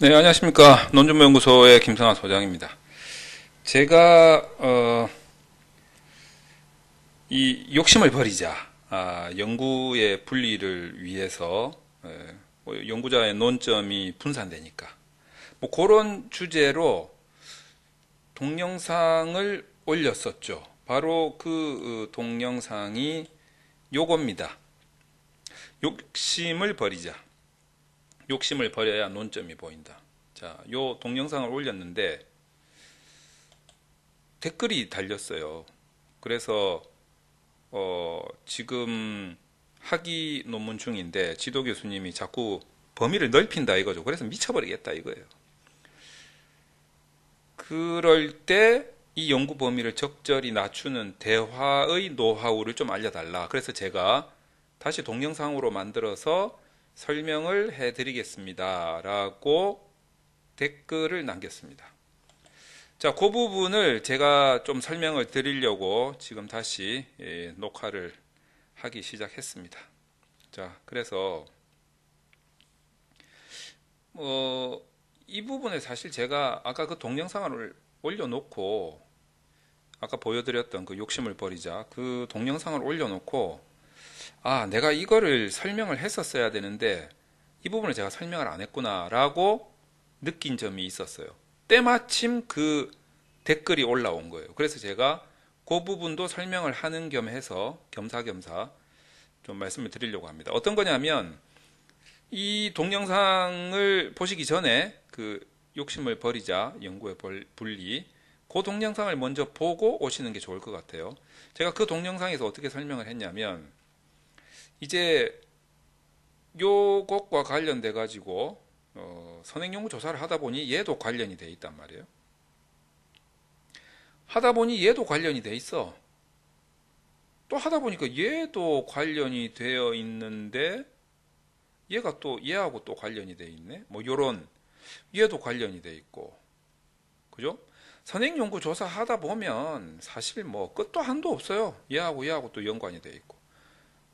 네, 안녕하십니까. 논준모연구소의 김성환 소장입니다. 제가 이 욕심을 버리자, 연구의 분리를 위해서 뭐 연구자의 논점이 분산되니까 뭐 그런 주제로 동영상을 올렸었죠. 바로 그 동영상이 요겁니다. 욕심을 버리자. 욕심을 버려야 논점이 보인다. 자, 요 동영상을 올렸는데 댓글이 달렸어요. 그래서 지금 학위 논문 중인데 지도 교수님이 자꾸 범위를 넓힌다 이거죠. 그래서 미쳐버리겠다 이거예요. 그럴 때 이 연구 범위를 적절히 낮추는 대화의 노하우를 좀 알려달라. 그래서 제가 다시 동영상으로 만들어서 설명을 해드리겠습니다. 라고 댓글을 남겼습니다. 자, 그 부분을 제가 좀 설명을 드리려고 지금 다시 녹화를 하기 시작했습니다. 자, 그래서 이 부분에 사실 제가 아까 그 동영상을 올려놓고 아까 보여드렸던 그 욕심을 버리자 그 동영상을 올려놓고 내가 이거를 설명을 했었어야 되는데 이 부분을 제가 설명을 안 했구나 라고 느낀 점이 있었어요. 때마침 그 댓글이 올라온 거예요. 그래서 제가 그 부분도 설명을 하는 겸 해서 겸사겸사 좀 말씀을 드리려고 합니다. 어떤 거냐면 이 동영상을 보시기 전에 그 욕심을 버리자 연구의 분리 그 동영상을 먼저 보고 오시는 게 좋을 것 같아요. 제가 그 동영상에서 어떻게 설명을 했냐면 이제 요것과 관련돼 가지고 선행연구 조사를 하다 보니 얘도 관련이 돼 있단 말이에요. 하다 보니 얘도 관련이 돼 있어. 또 하다 보니까 얘도 관련이 되어 있는데 얘가 또 얘하고 또 관련이 돼 있네. 뭐 요런 얘도 관련이 돼 있고. 그죠? 선행연구 조사 하다 보면 사실 뭐 끝도 한도 없어요. 얘하고 또 연관이 돼 있고.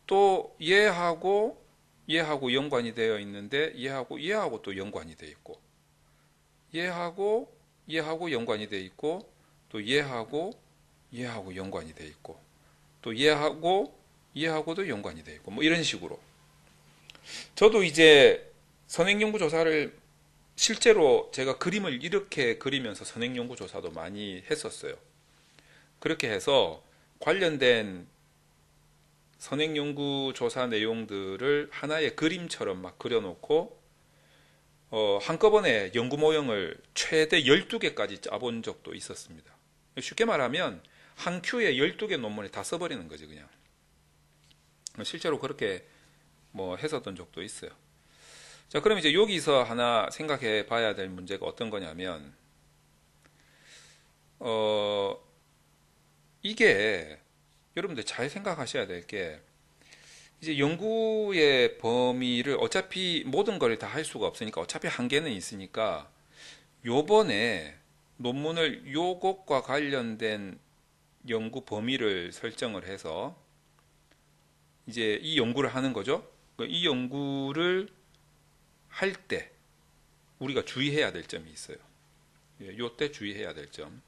또 얘하고 연관이 되어 있는데 얘하고 또 연관이 되어 있고 얘하고 연관이 되어 있고 또 얘하고 연관이 되어 있고 또 얘하고도 연관이 되어 있고 뭐 이런 식으로 저도 이제 선행연구조사를 실제로 제가 그림을 이렇게 그리면서 선행연구조사도 많이 했었어요. 그렇게 해서 관련된 선행연구조사 내용들을 하나의 그림처럼 막 그려놓고 한꺼번에 연구 모형을 최대 12개까지 짜본 적도 있었습니다. 쉽게 말하면 한 큐에 12개 논문에 다 써버리는 거지 그냥. 실제로 그렇게 뭐 했었던 적도 있어요. 자, 그럼 이제 여기서 하나 생각해 봐야 될 문제가 어떤 거냐면 이게 여러분들 잘 생각하셔야 될 게 이제 연구의 범위를 어차피 모든 걸 다 할 수가 없으니까 어차피 한계는 있으니까 요번에 논문을 요것과 관련된 연구 범위를 설정을 해서 이제 이 연구를 하는 거죠. 이 연구를 할 때 우리가 주의해야 될 점이 있어요. 요때 주의해야 될 점.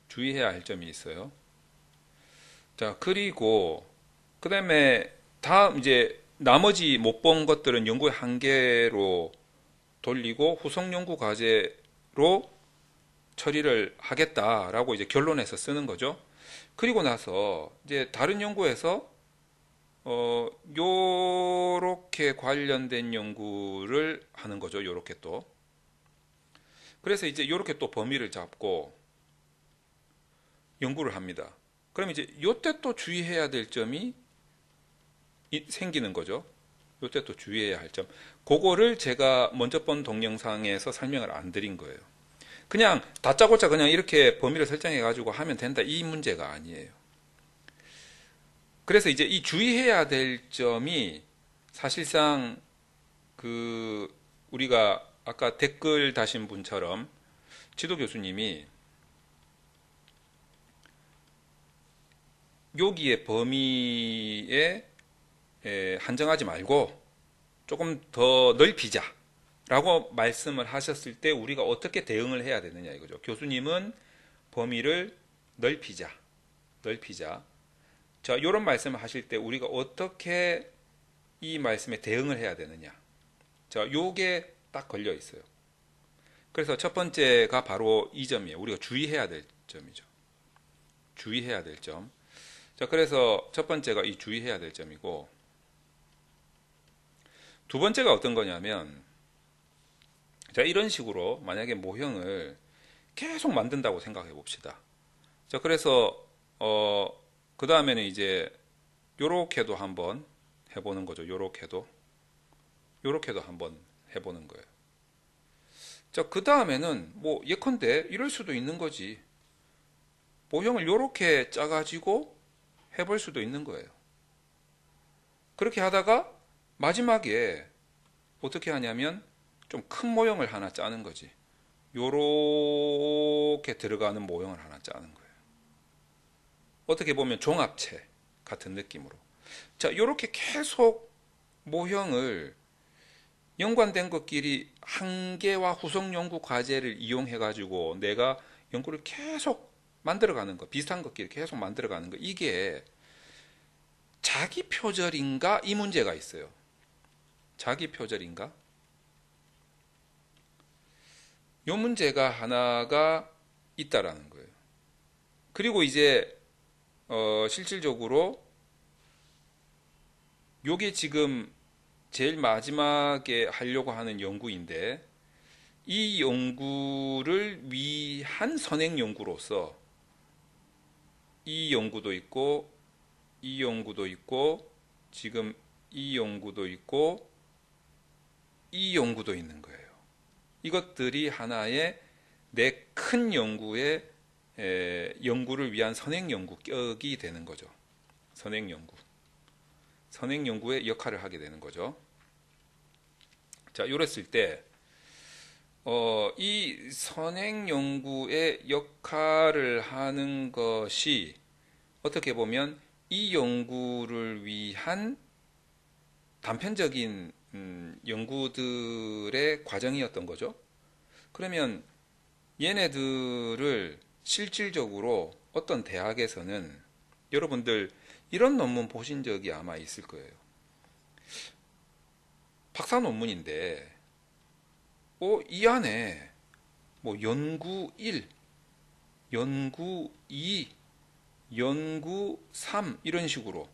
주의해야 할 점이 있어요. 자, 그리고 그 다음에 다음 이제 나머지 못 본 것들은 연구의 한계로 돌리고 후속 연구 과제로 처리를 하겠다라고 이제 결론에서 쓰는 거죠. 그리고 나서 이제 다른 연구에서 요렇게 관련된 연구를 하는 거죠. 요렇게 또. 그래서 이제 요렇게 또 범위를 잡고 연구를 합니다. 그럼 이제 요때 또 주의해야 될 점이 생기는 거죠. 요때 또 주의해야 할 점. 그거를 제가 먼저 본 동영상에서 설명을 안 드린 거예요. 그냥 다짜고짜 그냥 이렇게 범위를 설정해 가지고 하면 된다 이 문제가 아니에요. 그래서 이제 이 주의해야 될 점이 사실상 그 우리가 아까 댓글 다신 분처럼 지도 교수님이 여기에 범위에 한정하지 말고 조금 더 넓히자 라고 말씀을 하셨을 때 우리가 어떻게 대응을 해야 되느냐 이거죠. 교수님은 범위를 넓히자. 자, 이런 말씀을 하실 때 우리가 어떻게 이 말씀에 대응을 해야 되느냐. 자, 요게 딱 걸려 있어요. 그래서 첫 번째가 바로 이 점이에요. 우리가 주의해야 될 점이죠. 주의해야 될 점. 자, 그래서 첫 번째가 이 주의해야 될 점이고, 두 번째가 어떤 거냐면, 자, 이런 식으로 만약에 모형을 계속 만든다고 생각해 봅시다. 자, 그래서, 그 다음에는 이제, 요렇게도 한번 해보는 거죠. 요렇게도 한번 해보는 거예요. 자, 그 다음에는 뭐 예컨대 이럴 수도 있는 거지. 모형을 요렇게 짜가지고 해볼 수도 있는 거예요. 그렇게 하다가 마지막에 어떻게 하냐면 좀 큰 모형을 하나 짜는 거지. 요렇게 들어가는 모형을 하나 짜는 거예요. 어떻게 보면 종합체 같은 느낌으로. 자, 요렇게 계속 모형을 연관된 것끼리 한계와 후속 연구 과제를 이용해 가지고 내가 연구를 계속 만들어가는 거, 비슷한 것끼리 계속 만들어가는 거, 이게 자기 표절인가? 이 문제가 있어요. 자기 표절인가? 이 문제가 하나가 있다라는 거예요. 그리고 이제 실질적으로 요게 지금 제일 마지막에 하려고 하는 연구인데, 이 연구를 위한 선행 연구로서 이 연구도 있고 이 연구도 있고 지금 이 연구도 있고 이 연구도 있는 거예요. 이것들이 하나의 내 큰 연구의 연구를 위한 선행 연구격이 되는 거죠. 선행 연구의 역할을 하게 되는 거죠. 자, 이랬을 때 이 선행 연구의 역할을 하는 것이 어떻게 보면 이 연구를 위한 단편적인 연구들의 과정이었던 거죠. 그러면 얘네들을 실질적으로 어떤 대학에서는 여러분들 이런 논문 보신 적이 아마 있을 거예요. 박사 논문인데 이 안에 뭐 연구 1, 연구 2, 연구 3 이런 식으로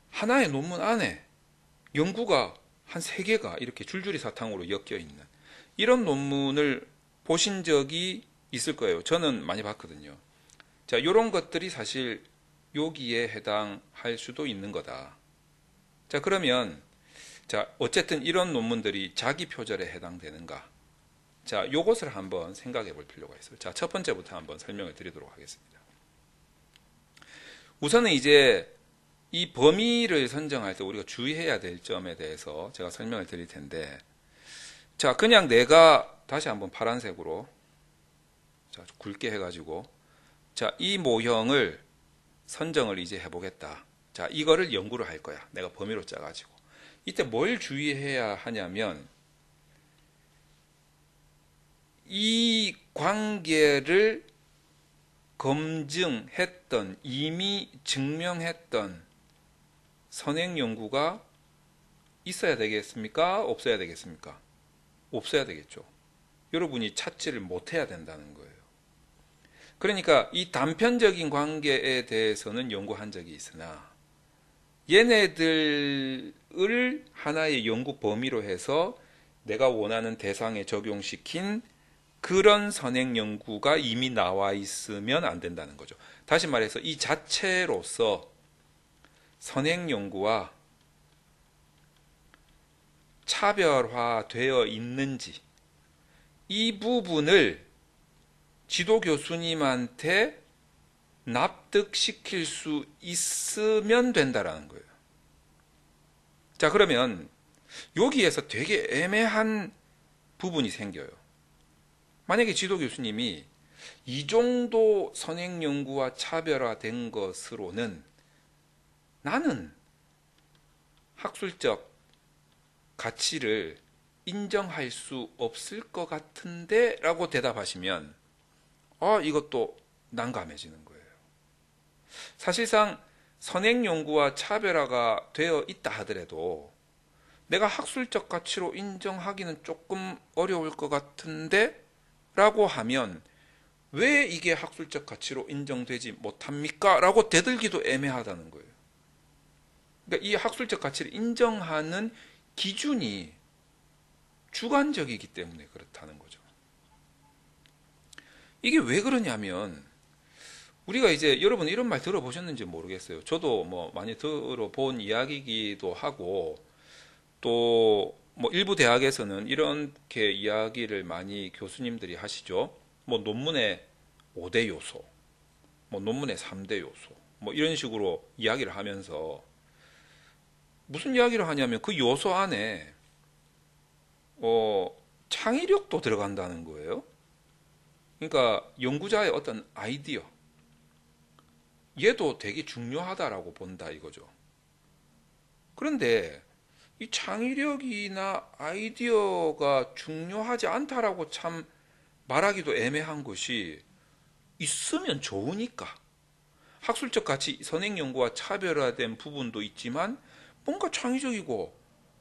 하나의 논문 안에 연구가 한 3개가 이렇게 줄줄이 사탕으로 엮여 있는 이런 논문을 보신 적이 있을 거예요. 저는 많이 봤거든요. 자, 이런 것들이 사실 여기에 해당할 수도 있는 거다. 자, 그러면 자, 어쨌든 이런 논문들이 자기 표절에 해당되는가? 자, 요것을 한번 생각해 볼 필요가 있어요. 자, 첫 번째부터 한번 설명을 드리도록 하겠습니다. 우선은 이제 이 범위를 선정할 때 우리가 주의해야 될 점에 대해서 제가 설명을 드릴 텐데, 자, 그냥 내가 다시 한번 파란색으로 자, 굵게 해가지고 자, 이 모형을 선정을 이제 해보겠다. 자, 이거를 연구를 할 거야. 내가 범위로 짜가지고. 이때 뭘 주의해야 하냐면 이 관계를 검증했던, 이미 증명했던 선행 연구가 있어야 되겠습니까? 없어야 되겠습니까? 없어야 되겠죠. 여러분이 찾지를 못해야 된다는 거예요. 그러니까 이 단편적인 관계에 대해서는 연구한 적이 있으나 얘네들을 하나의 연구 범위로 해서 내가 원하는 대상에 적용시킨 그런 선행 연구가 이미 나와 있으면 안 된다는 거죠. 다시 말해서 이 자체로서 선행 연구와 차별화되어 있는지 이 부분을 지도 교수님한테 납득시킬 수 있으면 된다라는 거예요. 자, 그러면 여기에서 되게 애매한 부분이 생겨요. 만약에 지도 교수님이 이 정도 선행 연구와 차별화된 것으로는 나는 학술적 가치를 인정할 수 없을 것 같은데 라고 대답하시면 이것도 난감해지는 거예요. 사실상 선행 연구와 차별화가 되어 있다 하더라도 내가 학술적 가치로 인정하기는 조금 어려울 것 같은데 라고 하면 왜 이게 학술적 가치로 인정되지 못합니까? 라고 되들기도 애매하다는 거예요. 그러니까 이 학술적 가치를 인정하는 기준이 주관적이기 때문에 그렇다는 거죠. 이게 왜 그러냐면 우리가 이제 여러분 이런 말 들어보셨는지 모르겠어요. 저도 뭐 많이 들어본 이야기이기도 하고 또 뭐 일부 대학에서는 이렇게 이야기를 많이 교수님들이 하시죠. 뭐 논문의 5대 요소, 뭐 논문의 3대 요소, 뭐 이런 식으로 이야기를 하면서 무슨 이야기를 하냐면 그 요소 안에 창의력도 들어간다는 거예요. 그러니까 연구자의 어떤 아이디어, 얘도 되게 중요하다라고 본다 이거죠. 그런데 이 창의력이나 아이디어가 중요하지 않다라고 참 말하기도 애매한 것이 있으면 좋으니까. 학술적 가치, 선행 연구와 차별화된 부분도 있지만 뭔가 창의적이고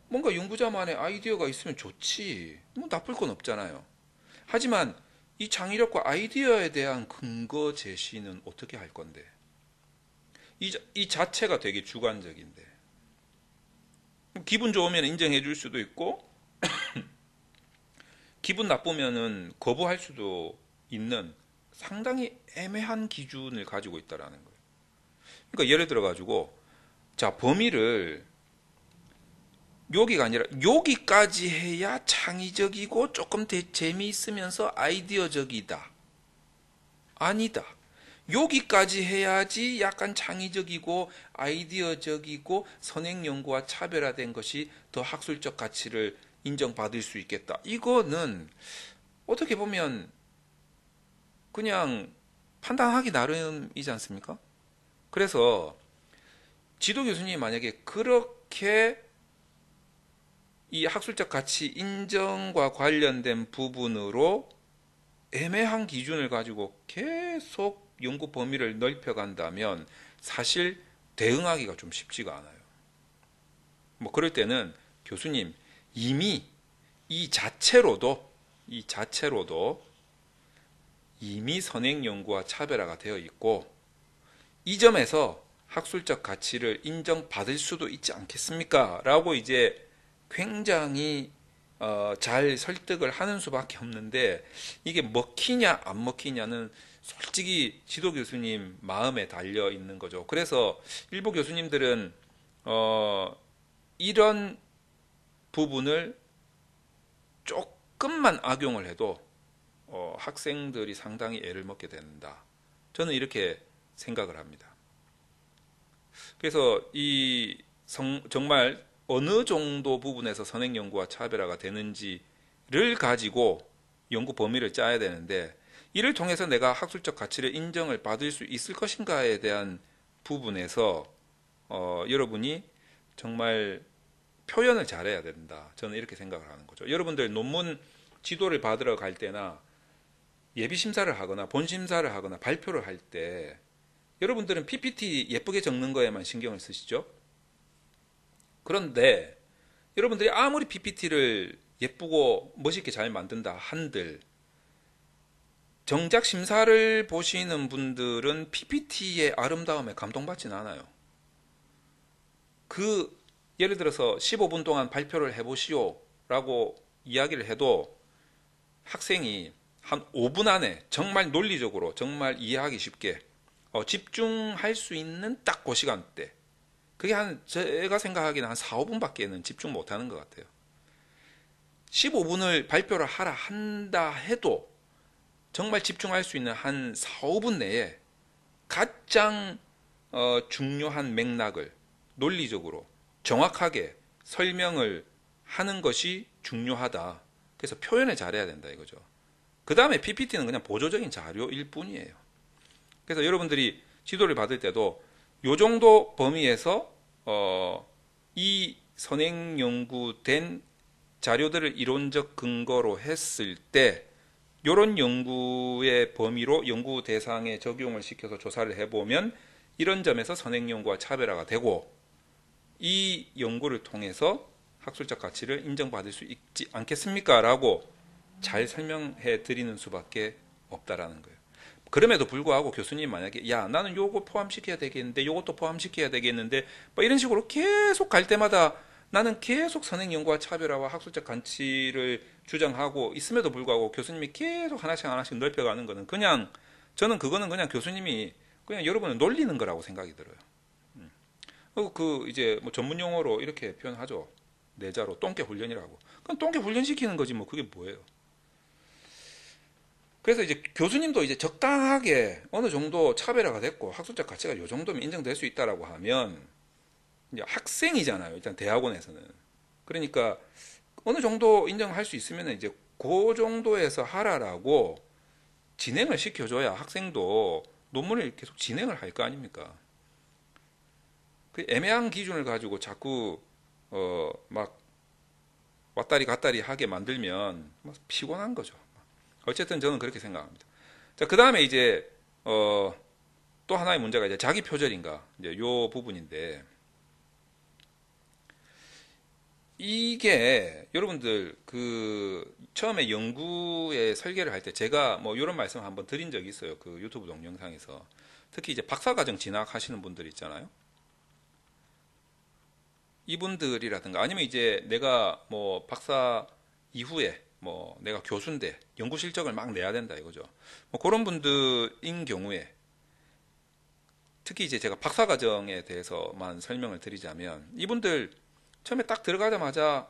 뭔가 연구자만의 아이디어가 있으면 좋지. 뭐 나쁠 건 없잖아요. 하지만 이 창의력과 아이디어에 대한 근거 제시는 어떻게 할 건데? 이 자체가 되게 주관적인데. 기분 좋으면 인정해 줄 수도 있고, 기분 나쁘면은 거부할 수도 있는 상당히 애매한 기준을 가지고 있다라는 거예요. 그러니까 예를 들어 가지고, 자, 범위를 여기가 아니라 여기까지 해야 창의적이고 조금 재미있으면서 아이디어적이다. 아니다. 여기까지 해야지 약간 창의적이고 아이디어적이고 선행 연구와 차별화된 것이 더 학술적 가치를 인정받을 수 있겠다. 이거는 어떻게 보면 그냥 판단하기 나름이지 않습니까? 그래서 지도 교수님이 만약에 그렇게 이 학술적 가치 인정과 관련된 부분으로 애매한 기준을 가지고 계속 연구 범위를 넓혀간다면 사실 대응하기가 좀 쉽지가 않아요. 뭐 그럴 때는 교수님 이미 이 자체로도 이미 선행 연구와 차별화가 되어 있고 이 점에서 학술적 가치를 인정받을 수도 있지 않겠습니까? 라고 이제 굉장히 잘 설득을 하는 수밖에 없는데 이게 먹히냐 안 먹히냐는 솔직히 지도 교수님 마음에 달려 있는 거죠. 그래서 일부 교수님들은 이런 부분을 조금만 악용을 해도 학생들이 상당히 애를 먹게 된다. 저는 이렇게 생각을 합니다. 그래서 정말 어느 정도 부분에서 선행 연구와 차별화가 되는지를 가지고 연구 범위를 짜야 되는데 이를 통해서 내가 학술적 가치를 인정을 받을 수 있을 것인가에 대한 부분에서 여러분이 정말 표현을 잘해야 된다. 저는 이렇게 생각을 하는 거죠. 여러분들 논문 지도를 받으러 갈 때나 예비 심사를 하거나 본 심사를 하거나 발표를 할 때 여러분들은 PPT 예쁘게 적는 거에만 신경을 쓰시죠? 그런데 여러분들이 아무리 PPT를 예쁘고 멋있게 잘 만든다 한들 정작 심사를 보시는 분들은 PPT의 아름다움에 감동받지는 않아요. 예를 들어서 15분 동안 발표를 해보시오 라고 이야기를 해도 학생이 한 5분 안에 정말 논리적으로 정말 이해하기 쉽게 집중할 수 있는 딱 그 시간대 그게 제가 생각하기에는 한 4, 5분밖에는 집중 못하는 것 같아요. 15분을 발표를 하라 한다 해도 정말 집중할 수 있는 한 4, 5분 내에 가장 중요한 맥락을 논리적으로 정확하게 설명을 하는 것이 중요하다. 그래서 표현을 잘해야 된다 이거죠. 그 다음에 PPT는 그냥 보조적인 자료일 뿐이에요. 그래서 여러분들이 지도를 받을 때도 요 정도 범위에서 이 선행 연구된 자료들을 이론적 근거로 했을 때 이런 연구의 범위로 연구 대상에 적용을 시켜서 조사를 해보면 이런 점에서 선행연구와 차별화가 되고 이 연구를 통해서 학술적 가치를 인정받을 수 있지 않겠습니까? 라고 잘 설명해 드리는 수밖에 없다라는 거예요. 그럼에도 불구하고 교수님 만약에 야 나는 요거 포함시켜야 되겠는데 요것도 포함시켜야 되겠는데 뭐 이런 식으로 계속 갈 때마다 나는 계속 선행연구와 차별화와 학술적 가치를 주장하고 있음에도 불구하고 교수님이 계속 하나씩 하나씩 넓혀가는 거는 그냥 저는 그거는 그냥 교수님이 그냥 여러분을 놀리는 거라고 생각이 들어요. 그 이제 뭐 전문 용어로 이렇게 표현하죠. 내자로 똥개 훈련이라고. 그럼 똥개 훈련 시키는 거지 뭐 그게 뭐예요? 그래서 이제 교수님도 이제 적당하게 어느 정도 차별화가 됐고 학술적 가치가 요 정도면 인정될 수 있다라고 하면 이제 학생이잖아요. 일단 대학원에서는. 그러니까 어느 정도 인정할 수 있으면 이제 그 정도에서 하라라고 진행을 시켜줘야 학생도 논문을 계속 진행을 할 거 아닙니까? 그 애매한 기준을 가지고 자꾸 막 왔다리 갔다리 하게 만들면 피곤한 거죠. 어쨌든 저는 그렇게 생각합니다. 자, 그 다음에 이제 또 하나의 문제가 이제 자기 표절인가 이제 요 부분인데 이게 여러분들 그 처음에 연구에 설계를 할 때 제가 뭐 이런 말씀 을 한번 드린 적이 있어요. 그 유튜브 동영상에서 특히 이제 박사과정 진학하시는 분들 있잖아요. 이분들이라든가 아니면 이제 내가 뭐 박사 이후에 뭐 내가 교수인데 연구 실적을 막 내야 된다 이거죠. 뭐 그런 분들인 경우에 특히 이제 제가 박사과정에 대해서만 설명을 드리자면 이분들 처음에 딱 들어가자마자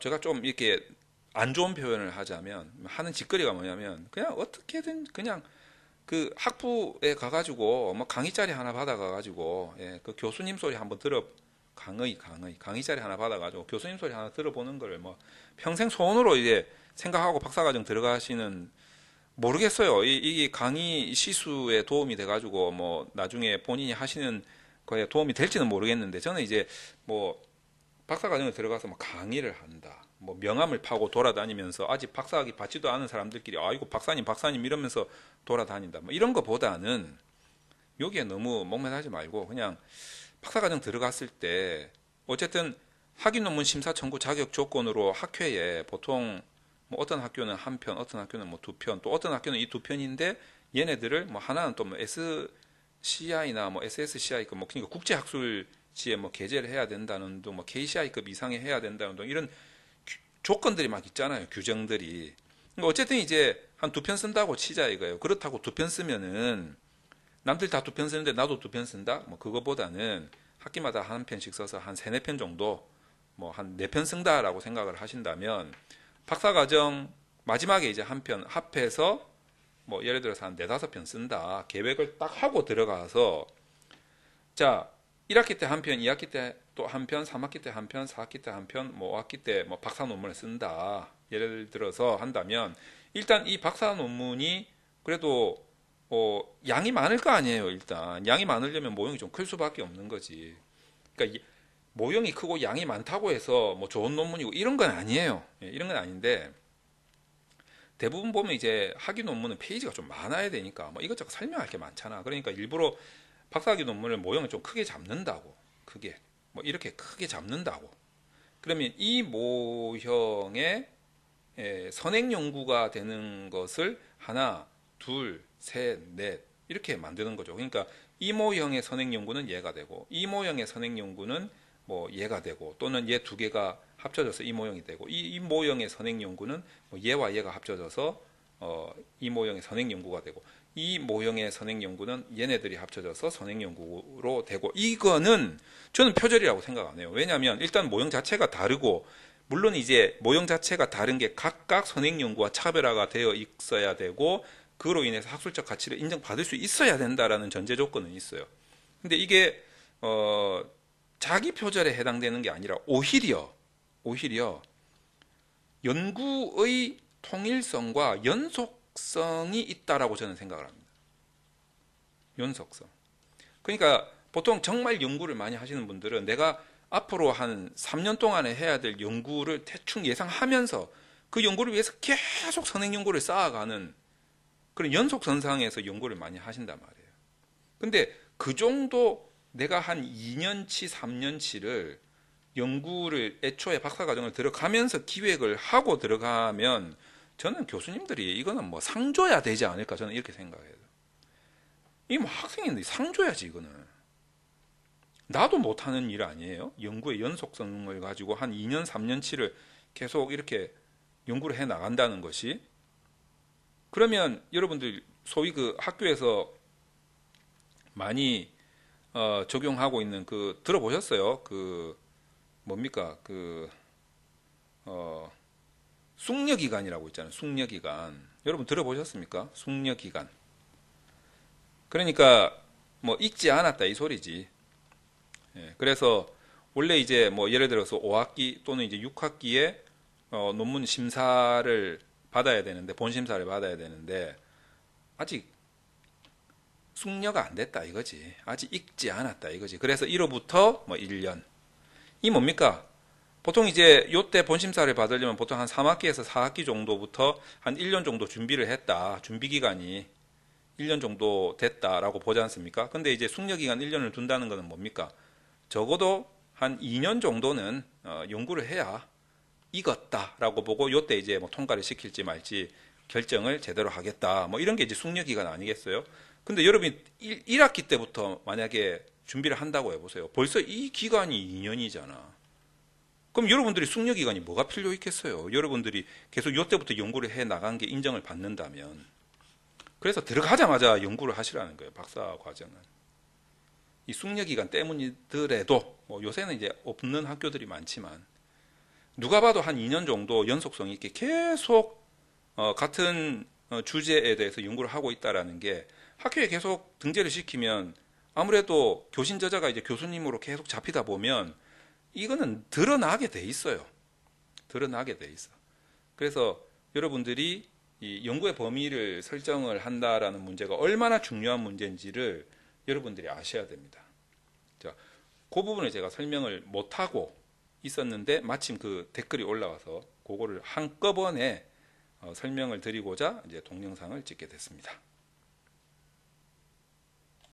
제가 좀 이렇게 안 좋은 표현을 하자면 하는 짓거리가 뭐냐면 그냥 어떻게든 그냥 그 학부에 가가지고 뭐 강의 자리 하나 받아가가지고 예, 그 교수님 소리 한번 들어 강의 자리 하나 받아가지고 교수님 소리 하나 들어보는 걸 뭐 평생 소원으로 이제 생각하고 박사과정 들어가시는 모르겠어요. 이 강의 시수에 도움이 돼가지고 뭐 나중에 본인이 하시는 거에 도움이 될지는 모르겠는데 저는 이제 뭐 박사과정에 들어가서 뭐 강의를 한다. 뭐 명함을 파고 돌아다니면서 아직 박사학위 받지도 않은 사람들끼리 아이고 박사님 이러면서 돌아다닌다. 뭐 이런 거보다는 여기에 너무 목매하지 말고 그냥 박사과정 들어갔을 때 어쨌든 학위 논문 심사 청구 자격 조건으로 학회에 보통 뭐 어떤 학교는 한 편, 어떤 학교는 뭐 두 편, 또 어떤 학교는 이 두 편인데 얘네들을 뭐 하나는 또 뭐 SCI나 뭐 SSCI급 뭐 그러니까 국제학술지에 뭐 게재를 해야 된다는 등 뭐 KCI급 이상에 해야 된다는 등 이런 조건들이 막 있잖아요. 규정들이. 그러니까 어쨌든 이제 한 두 편 쓴다고 치자 이거예요. 그렇다고 두 편 쓰면은 남들 다 두 편 쓰는데 나도 두 편 쓴다? 뭐 그거보다는 학기마다 한 편씩 써서 한 세네 편 정도 뭐 한 네 편 쓴다라고 생각을 하신다면 박사과정 마지막에 이제 한 편 합해서 뭐 예를 들어서 한 네다섯 편 쓴다 계획을 딱 하고 들어가서 자 1학기 때 한 편, 2학기 때 또 한 편, 3학기 때 한 편, 4학기 때 한 편, 뭐 5학기 때 뭐 박사 논문을 쓴다 예를 들어서 한다면 일단 이 박사 논문이 그래도 양이 많을 거 아니에요. 일단 양이 많으려면 모형이 좀 클 수밖에 없는 거지. 그러니까 모형이 크고 양이 많다고 해서 뭐 좋은 논문이고 이런 건 아니에요. 예, 이런 건 아닌데 대부분 보면 이제 학위 논문은 페이지가 좀 많아야 되니까 뭐 이것저것 설명할 게 많잖아. 그러니까 일부러 박사학위 논문을 모형을 좀 크게 잡는다고. 크게. 뭐 이렇게 크게 잡는다고. 그러면 이 모형의 선행 연구가 되는 것을 하나, 둘, 셋, 넷 이렇게 만드는 거죠. 그러니까 이 모형의 선행 연구는 얘가 되고 이 모형의 선행 연구는 뭐 얘가 되고 또는 얘 두 개가 합쳐져서 이 모형이 되고 이 모형의 선행 연구는 뭐 얘와 얘가 합쳐져서 이 모형의 선행 연구가 되고 이 모형의 선행 연구는 얘네들이 합쳐져서 선행 연구로 되고 이거는 저는 표절이라고 생각 안 해요. 왜냐하면 일단 모형 자체가 다르고 물론 이제 모형 자체가 다른 게 각각 선행 연구와 차별화가 되어 있어야 되고 그로 인해서 학술적 가치를 인정받을 수 있어야 된다라는 전제 조건은 있어요. 근데 이게 자기 표절에 해당되는 게 아니라 오히려 연구의 통일성과 연속성이 있다라고 저는 생각을 합니다. 연속성. 그러니까 보통 정말 연구를 많이 하시는 분들은 내가 앞으로 한 3년 동안에 해야 될 연구를 대충 예상하면서 그 연구를 위해서 계속 선행 연구를 쌓아가는 그런 연속선상에서 연구를 많이 하신단 말이에요. 근데 그 정도 내가 한 2년치, 3년치를 연구를 애초에 박사과정을 들어가면서 기획을 하고 들어가면 저는 교수님들이 이거는 뭐 상 줘야 되지 않을까 저는 이렇게 생각해요. 이 뭐 학생인데 상 줘야지 이거는. 나도 못하는 일 아니에요. 연구의 연속성을 가지고 한 2년, 3년치를 계속 이렇게 연구를 해 나간다는 것이. 그러면 여러분들 소위 그 학교에서 많이 적용하고 있는 그 들어보셨어요? 그 뭡니까? 그 숙려기간이라고 있잖아요. 숙려기간. 여러분 들어보셨습니까? 숙려기간. 그러니까 뭐 읽지 않았다 이 소리지. 예, 그래서 원래 이제 뭐 예를 들어서 5학기 또는 이제 6학기에 논문 심사를 받아야 되는데 본심사를 받아야 되는데 아직 숙려가 안 됐다 이거지. 아직 읽지 않았다 이거지. 그래서 1호부터 뭐 1년. 이 뭡니까? 보통 이제 요때 본심사를 받으려면 보통 한 3학기에서 4학기 정도부터 한 1년 정도 준비를 했다. 준비 기간이 1년 정도 됐다라고 보지 않습니까? 근데 이제 숙려 기간 1년을 둔다는 것은 뭡니까? 적어도 한 2년 정도는 연구를 해야 익었다라고 보고 요때 이제 뭐 통과를 시킬지 말지 결정을 제대로 하겠다. 뭐 이런 게 이제 숙려 기간 아니겠어요? 근데 여러분이 1학기 때부터 만약에 준비를 한다고 해보세요. 벌써 이 기간이 2년이잖아. 그럼 여러분들이 숙려 기간이 뭐가 필요 있겠어요? 여러분들이 계속 요때부터 연구를 해 나간 게 인정을 받는다면. 그래서 들어가자마자 연구를 하시라는 거예요. 박사 과정은. 이 숙려 기간 때문이더라도 뭐 요새는 이제 없는 학교들이 많지만 누가 봐도 한 2년 정도 연속성 있게 계속 같은 주제에 대해서 연구를 하고 있다라는 게 학교에 계속 등재를 시키면 아무래도 교신 저자가 이제 교수님으로 계속 잡히다 보면 이거는 드러나게 돼 있어요. 드러나게 돼 있어. 그래서 여러분들이 이 연구의 범위를 설정을 한다라는 문제가 얼마나 중요한 문제인지를 여러분들이 아셔야 됩니다. 자, 그 부분을 제가 설명을 못하고 있었는데 마침 그 댓글이 올라와서 그거를 한꺼번에 설명을 드리고자 이제 동영상을 찍게 됐습니다.